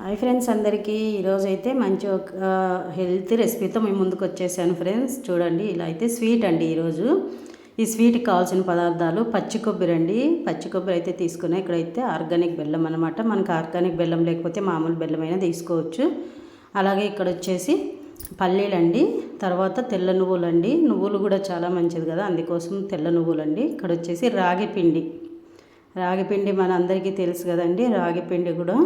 Hi friends, అందరికీ ఈరోజు అయితే మంచి ఒక హెల్తీ రెసిపీతో మేము ముందుకు వచ్చేసాను ఫ్రెండ్స్. చూడండి, ఇలా అయితే స్వీట్ అండి. ఈరోజు ఈ స్వీట్కి కావాల్సిన పదార్థాలు పచ్చి కొబ్బరి అండి. పచ్చి కొబ్బరి అయితే తీసుకున్నా. ఇక్కడైతే ఆర్గానిక్ బెల్లం అనమాట. మనకు ఆర్గానిక్ బెల్లం లేకపోతే మామూలు బెల్లం అయినా తీసుకోవచ్చు. అలాగే ఇక్కడ వచ్చేసి పల్లీలండి, తర్వాత తెల్ల నువ్వులండి. నువ్వులు కూడా చాలా మంచిది కదా, అందుకోసం తెల్ల నువ్వులండి. ఇక్కడ వచ్చేసి రాగి పిండి. రాగి పిండి మన అందరికీ తెలుసు కదండి. రాగి పిండి కూడా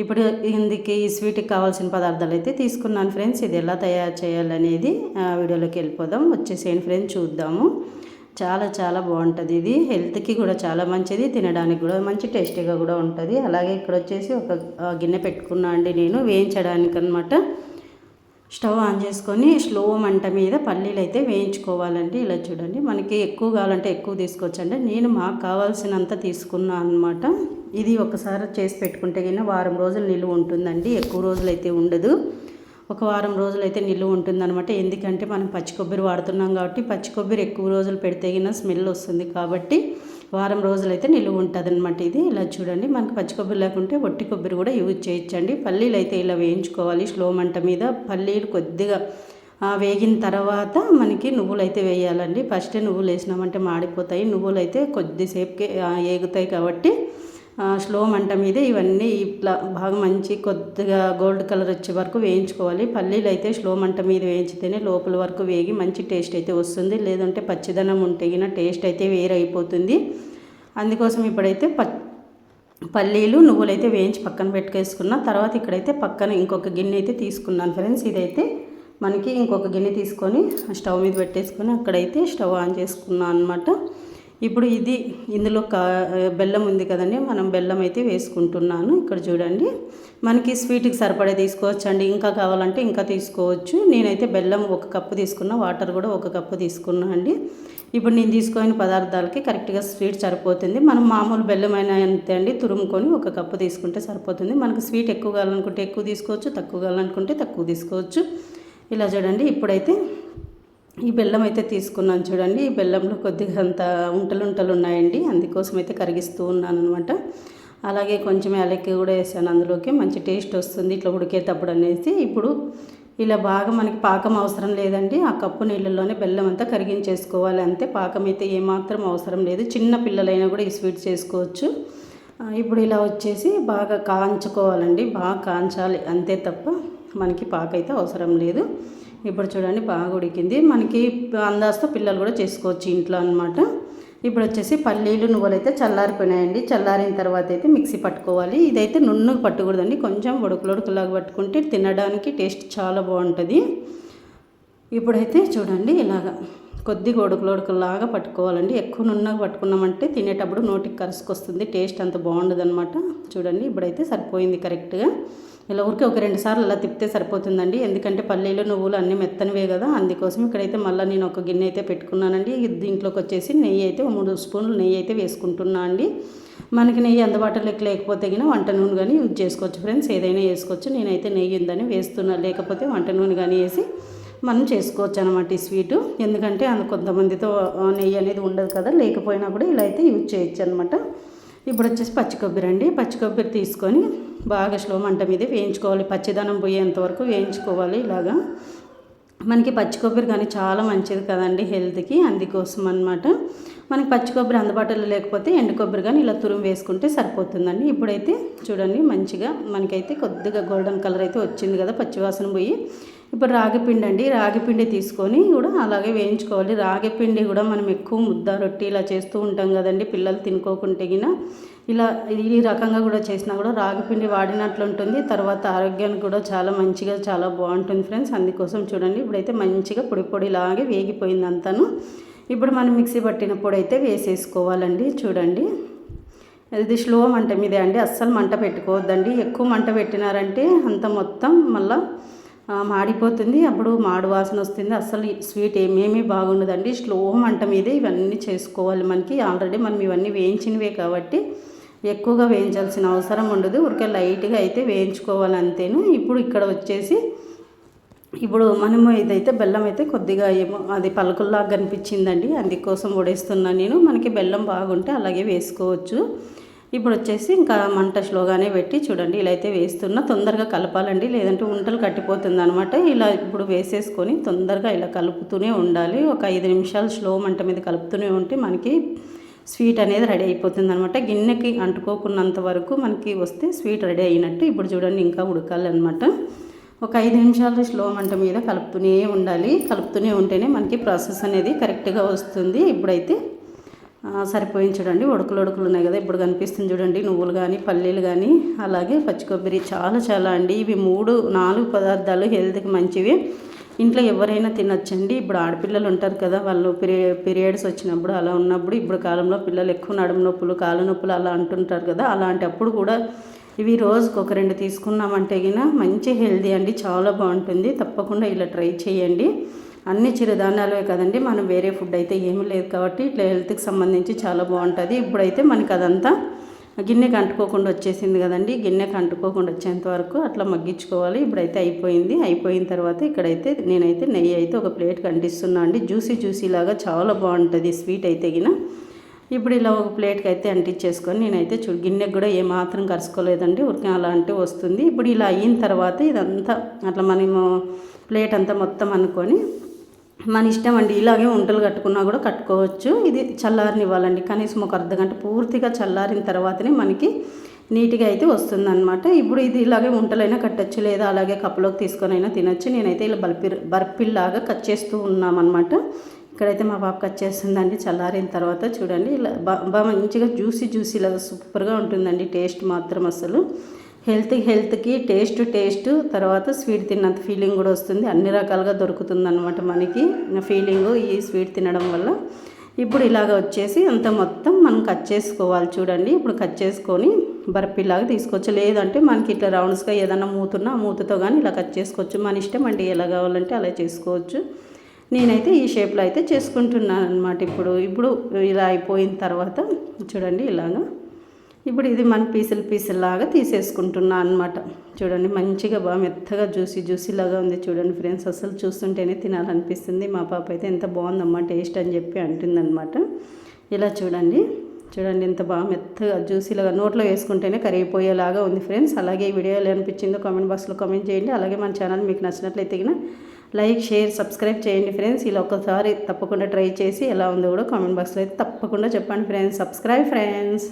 ఇప్పుడు ఇందుకు ఈ స్వీట్కి కావాల్సిన పదార్థాలు అయితే తీసుకున్నాను ఫ్రెండ్స్. ఇది ఎలా తయారు చేయాలనేది వీడియోలోకి వెళ్ళిపోదాం. వచ్చేసేయండి ఫ్రెండ్స్, చూద్దాము. చాలా చాలా బాగుంటుంది. ఇది హెల్త్కి కూడా చాలా మంచిది, తినడానికి కూడా మంచి టేస్టీగా కూడా ఉంటుంది. అలాగే ఇక్కడ వచ్చేసి ఒక గిన్నె పెట్టుకున్నా అండి నేను వేయించడానికి అనమాట. స్టవ్ ఆన్ చేసుకొని స్లో మంట మీద పల్లీలు అయితే వేయించుకోవాలండి. ఇలా చూడండి, మనకి ఎక్కువ కావాలంటే ఎక్కువ తీసుకోవచ్చండి. నేను మాకు కావాల్సినంత తీసుకున్నాను అనమాట. ఇది ఒకసారి చేసి పెట్టుకుంటే కన్నా వారం రోజులు నిలువ ఉంటుందండి. ఎక్కువ రోజులు అయితే ఉండదు, ఒక వారం రోజులు అయితే నిలువ ఉంటుందన్నమాట. ఎందుకంటే మనం పచ్చి కొబ్బరి వాడుతున్నాం కాబట్టి పచ్చి కొబ్బరి ఎక్కువ రోజులు పెడితే కన్నా స్మెల్ వస్తుంది కాబట్టి వారం రోజులు అయితే నిలువ ఉంటుంది అనమాట. ఇది ఇలా చూడండి, మనకు పచ్చి కొబ్బరి లేకుంటే ఒట్టి కొబ్బరి కూడా యూజ్ చేయొచ్చండి. పల్లీలు అయితే ఇలా వేయించుకోవాలి స్లో మంట మీద. పల్లీలు కొద్దిగా వేగిన తర్వాత మనకి నువ్వులు అయితే వేయాలండి. ఫస్ట్ నువ్వులు వేసినామంటే మాడిపోతాయి. నువ్వులు అయితే కొద్దిసేపుకే ఏగుతాయి కాబట్టి స్లో మంట మీద ఇవన్నీ ఇట్లా బాగా మంచి కొద్దిగా గోల్డ్ కలర్ వచ్చే వరకు వేయించుకోవాలి. పల్లీలు అయితే స్లో మంట మీద వేయించితేనే లోపల వరకు వేగి మంచి టేస్ట్ అయితే వస్తుంది. లేదంటే పచ్చిదనం ఉంటే గిన టేస్ట్ అయితే వేరైపోతుంది. అందుకోసం ఇప్పుడైతే పల్లీలు నువ్వులు అయితే వేయించి పక్కన పెట్టుకేసుకున్న తర్వాత ఇక్కడైతే పక్కన ఇంకొక గిన్నె అయితే తీసుకున్నాను ఫ్రెండ్స్. ఇదైతే మనకి ఇంకొక గిన్నె తీసుకొని స్టవ్ మీద పెట్టేసుకొని అక్కడైతే స్టవ్ ఆన్ చేసుకున్నాను అనమాట. ఇప్పుడు ఇందులో బెల్లం ఉంది కదండి, మనం బెల్లం అయితే వేసుకుంటున్నాను. ఇక్కడ చూడండి, మనకి స్వీట్కి సరిపడే తీసుకోవచ్చు అండి. ఇంకా కావాలంటే ఇంకా తీసుకోవచ్చు. నేనైతే బెల్లం 1 కప్పు తీసుకున్నా, వాటర్ కూడా 1 కప్పు తీసుకున్నా అండి. ఇప్పుడు నేను తీసుకున్న పదార్థాలకి కరెక్ట్గా స్వీట్ సరిపోతుంది. మనం మామూలు బెల్లం అయినా అంతే అండి, తురుముకొని 1 కప్పు తీసుకుంటే సరిపోతుంది. మనకు స్వీట్ ఎక్కువ కావాలనుకుంటే ఎక్కువ తీసుకోవచ్చు, తక్కువ కావాలనుకుంటే తక్కువ తీసుకోవచ్చు. ఇలా చూడండి, ఇప్పుడైతే ఈ బెల్లం అయితే తీసుకున్నాను చూడండి. ఈ బెల్లంలో కొద్దిగా అంత ఉంటలు ఉన్నాయండి, అందుకోసం అయితే కరిగిస్తూ ఉన్నాను అనమాట. అలాగే కొంచెం యాలక్కి కూడా వేసాను అందులోకి, మంచి టేస్ట్ వస్తుంది ఇట్లా ఉడికేటప్పుడు అనేసి. ఇప్పుడు ఇలా బాగా మనకి పాకం అవసరం లేదండి. ఆ కప్పు నీళ్ళల్లోనే బెల్లం అంతా కరిగించేసుకోవాలి అంతే. పాకం అయితే ఏమాత్రం అవసరం లేదు. చిన్న పిల్లలైనా కూడా ఈ స్వీట్ చేసుకోవచ్చు. ఇప్పుడు ఇలా వచ్చేసి బాగా కాంచుకోవాలండి, బాగా కాంచాలి అంతే తప్ప మనకి పాక అయితే అవసరం లేదు. ఇప్పుడు చూడండి, బాగా ఉడికింది. మనకి అందాజతో పిల్లలు కూడా చేసుకోవచ్చు ఇంట్లో అనమాట. ఇప్పుడు వచ్చేసి పల్లీలు నువ్వులు అయితే చల్లారిపోయినాయండి. చల్లారిన తర్వాత అయితే మిక్సీ పట్టుకోవాలి. ఇదైతే నున్నుకు పట్టకూడదండి, కొంచెం ఉడుకులాగా పట్టుకుంటే తినడానికి టేస్ట్ చాలా బాగుంటుంది. ఇప్పుడైతే చూడండి, ఇలాగా కొద్దిగా ఉడుకులాగా పట్టుకోవాలండి. ఎక్కువ నున్నగా పట్టుకున్నామంటే తినేటప్పుడు నోటికి కరుసుకొస్తుంది, టేస్ట్ అంత బాగుండదు అనమాట. చూడండి, ఇప్పుడైతే సరిపోయింది కరెక్ట్గా. ఇలా ఊరికే 1-2 సార్లు అలా తిప్పితే సరిపోతుందండి. ఎందుకంటే పల్లీలు నువ్వులు అన్నీ మెత్తనివే కదా, అందుకోసం ఇక్కడైతే మళ్ళీ నేను ఒక గిన్నె అయితే పెట్టుకున్నానండి. దీంట్లోకి వచ్చేసి నెయ్యి అయితే 3 స్పూన్లు నెయ్యి అయితే వేసుకుంటున్నా అండి. మనకి నెయ్యి అందుబాటులోకి లేకపోతే గిన వంట నూనె కానీ యూజ్ చేసుకోవచ్చు ఫ్రెండ్స్, ఏదైనా వేసుకోవచ్చు. నేనైతే నెయ్యి ఉందని వేస్తున్నా, లేకపోతే వంట నూనె కానీ వేసి మనం చేసుకోవచ్చు అనమాట ఈ స్వీటు. ఎందుకంటే కొంతమందితో నెయ్యి అనేది ఉండదు కదా, లేకపోయినా కూడా ఇలా అయితే యూజ్ చేయొచ్చు అనమాట. ఇప్పుడు వచ్చేసి పచ్చి కొబ్బరి అండి. పచ్చి కొబ్బరి తీసుకొని బాగా స్లో మంట మీద వేయించుకోవాలి, పచ్చిదనం పోయేంత వరకు వేయించుకోవాలి. ఇలాగా మనకి పచ్చి కొబ్బరి కానీ చాలా మంచిది కదండి హెల్త్కి, అందుకోసం అనమాట. మనకి పచ్చి కొబ్బరి అందుబాటులో లేకపోతే ఎండు కొబ్బరి కానీ ఇలా తురుము వేసుకుంటే సరిపోతుందండి. ఇప్పుడైతే చూడండి, మంచిగా మనకైతే కొద్దిగా గోల్డెన్ కలర్ అయితే వచ్చింది కదా, పచ్చివాసన పోయి. ఇప్పుడు రాగిపిండి అండి, రాగిపిండి తీసుకొని కూడా అలాగే వేయించుకోవాలి. రాగిపిండి కూడా మనం ఎక్కువ ముద్ద రొట్టి ఇలా చేస్తూ ఉంటాం కదండి, పిల్లలు తినుకోకుంటే గిన ఇలా ఈ రకంగా కూడా చేసినా కూడా రాగిపిండి వాడినట్లు ఉంటుంది. తర్వాత ఆరోగ్యానికి కూడా చాలా మంచిగా చాలా బాగుంటుంది ఫ్రెండ్స్. అందుకోసం చూడండి, ఇప్పుడైతే మంచిగా పొడిలాగే వేగిపోయింది అంతాను. ఇప్పుడు మనం మిక్సీ పట్టిన పొడి అయితే వేసేసుకోవాలండి. చూడండి, ఇది స్లో మంట మీదే అండి, అస్సలు మంట పెట్టుకోవద్దండి. ఎక్కువ మంట పెట్టినారంటే అంత మొత్తం మళ్ళీ మాడిపోతుంది, అప్పుడు మాడు వాసన వస్తుంది. అస్సలు స్వీట్ ఏమేమీ బాగుండదండి. స్లో మంట మీదే ఇవన్నీ చేసుకోవాలి. మనకి ఆల్రెడీ మనం ఇవన్నీ వేయించినవే కాబట్టి ఎక్కువగా వేయించాల్సిన అవసరం ఉండదు, ఊరికే లైట్గా అయితే వేయించుకోవాలి అంతేను. ఇప్పుడు ఇక్కడ వచ్చేసి ఇప్పుడు మనము ఇదైతే బెల్లం అయితే కొద్దిగా ఏమో అది పలుకుల్లాగా కనిపించిందండి, అందుకోసం వడేస్తున్నాను నేను. మనకి బెల్లం బాగుంటే అలాగే వేసుకోవచ్చు. ఇప్పుడు వచ్చేసి ఇంకా మంట స్లోగానే పెట్టి చూడండి ఇలా అయితే వేస్తున్నా. తొందరగా కలపాలండి, లేదంటే ఉంటలు కట్టిపోతుంది అనమాట. ఇలా ఇప్పుడు వేసేసుకొని తొందరగా ఇలా కలుపుతూనే ఉండాలి. ఒక 5 నిమిషాలు స్లో మంట మీద కలుపుతూనే ఉంటే మనకి స్వీట్ అనేది రెడీ అయిపోతుంది అనమాట. గిన్నెకి అంటుకోకున్నంత వరకు మనకి వస్తే స్వీట్ రెడీ అయినట్టు. ఇప్పుడు చూడండి ఇంకా ఉడకాలి అనమాట. ఒక 5 నిమిషాలు స్లో మంట మీద కలుపుతూనే ఉండాలి. కలుపుతూనే ఉంటేనే మనకి ప్రాసెస్ అనేది కరెక్ట్గా వస్తుంది. ఇప్పుడైతే సరిపోయింది చూడండి. ఉడకలు ఉన్నాయి కదా, ఇప్పుడు కనిపిస్తుంది చూడండి. నువ్వులు కానీ పల్లీలు కానీ అలాగే పచ్చి కొబ్బరి చాలా అండి. ఇవి 3-4 పదార్థాలు హెల్త్కి మంచివి. ఇంట్లో ఎవరైనా తినొచ్చండి. ఇప్పుడు ఆడపిల్లలు ఉంటారు కదా, వాళ్ళు పీరియడ్స్ వచ్చినప్పుడు అలా ఉన్నప్పుడు, ఇప్పుడు కాలంలో పిల్లలు ఎక్కువ నడుము నొప్పులు కాళ్ళ నొప్పులు అలా అంటుంటారు కదా, అలాంటప్పుడు కూడా ఇవి రోజుకు ఒక 2 తీసుకున్నామంటే గిన మంచి హెల్దీ అండి, చాలా బాగుంటుంది. తప్పకుండా ఇలా ట్రై చేయండి. అన్ని చిరుధాన్యాలే కదండి, మనం వేరే ఫుడ్ అయితే ఏమీ లేదు కాబట్టి ఇట్లా హెల్త్కి సంబంధించి చాలా బాగుంటుంది. ఇప్పుడైతే మనకి అదంతా గిన్నెకి అంటుకోకుండా వచ్చేసింది కదండి. గిన్నెకి అంటుకోకుండా వచ్చేంత వరకు అట్లా మగ్గించుకోవాలి. ఇప్పుడైతే అయిపోయిన తర్వాత ఇక్కడైతే నేనైతే నెయ్యి అయితే ఒక ప్లేట్కి అంటిస్తున్నా అండి. జ్యూసీ లాగా చాలా బాగుంటుంది స్వీట్ అయితే గిన. ఇప్పుడు ఇలా ఒక ప్లేట్కి అయితే అంటించేసుకొని నేనైతే గిన్నెకి కూడా ఏమాత్రం కరుసుకోలేదండి, ఉరికి అలా అంటే వస్తుంది. ఇప్పుడు ఇలా అయిన తర్వాత ఇదంతా అట్లా మనము ప్లేట్ అంతా మొత్తం అనుకొని మన ఇష్టం అండి. ఇలాగే ఉంటలు కట్టుకున్నా కూడా కట్టుకోవచ్చు. ఇది చల్లారనివ్వాలండి, కనీసం ఒక అర్ధగంట పూర్తిగా చల్లారిన తర్వాతనే మనకి నీట్గా అయితే వస్తుందన్నమాట. ఇప్పుడు ఇది ఇలాగే ఉంటలైనా కట్టచ్చు, లేదా అలాగే కప్పులోకి తీసుకొని అయినా తినచ్చు. నేనైతే ఇలా బర్ఫీల్లాగా కట్ చేస్తూ ఉన్నామన్నమాట. ఇక్కడైతే మా పాప కట్ చేస్తుందండి. చల్లారిన తర్వాత చూడండి ఇలా బాగా మంచిగా జ్యూసీలాగా సూపర్గా ఉంటుందండి. టేస్ట్ మాత్రం అసలు హెల్త్కి టేస్ట్ తర్వాత స్వీట్ తిన్నంత ఫీలింగ్ కూడా వస్తుంది. అన్ని రకాలుగా దొరుకుతుంది అనమాట మనకి ఫీలింగు ఈ స్వీట్ తినడం వల్ల. ఇప్పుడు ఇలాగ వచ్చేసి అంత మొత్తం మనం కట్ చేసుకోవాలి చూడండి. ఇప్పుడు కట్ చేసుకొని బర్ఫీలాగా తీసుకోవచ్చు, లేదంటే మనకి ఇట్లా రౌండ్స్గా ఏదైనా మూతతో కానీ ఇలా కట్ చేసుకోవచ్చు. మన ఇష్టం అండి, ఎలా కావాలంటే అలా చేసుకోవచ్చు. నేనైతే ఈ షేప్లో అయితే చేసుకుంటున్నాను అనమాట. ఇప్పుడు ఇలా అయిపోయిన తర్వాత చూడండి ఇలాగా ఇప్పుడు ఇది మన పీసులాగా తీసేసుకుంటున్నాను అనమాట. చూడండి మంచిగా బాగా మెత్తగా జ్యూసీలాగా ఉంది చూడండి ఫ్రెండ్స్. అసలు చూస్తుంటేనే తినాలనిపిస్తుంది. మా పాప అయితే ఎంత బాగుందమ్మా టేస్ట్ అని చెప్పి అంటుందన్నమాట. ఇలా చూడండి ఎంత బాగా మెత్తగా జ్యూసీలాగా నోట్లో వేసుకుంటేనే కరిగిపోయేలాగా ఉంది ఫ్రెండ్స్. అలాగే ఈ వీడియో ఎలా అనిపించిందో కామెంట్ బాక్స్లో కామెంట్ చేయండి. అలాగే మన ఛానల్ మీకు నచ్చినట్లయితే లైక్ షేర్ సబ్స్క్రైబ్ చేయండి ఫ్రెండ్స్. ఇలా ఒకసారి తప్పకుండా ట్రై చేసి ఎలా ఉందో కూడా కామెంట్ బాక్స్లో అయితే తప్పకుండా చెప్పండి ఫ్రెండ్స్. Subscribe friends.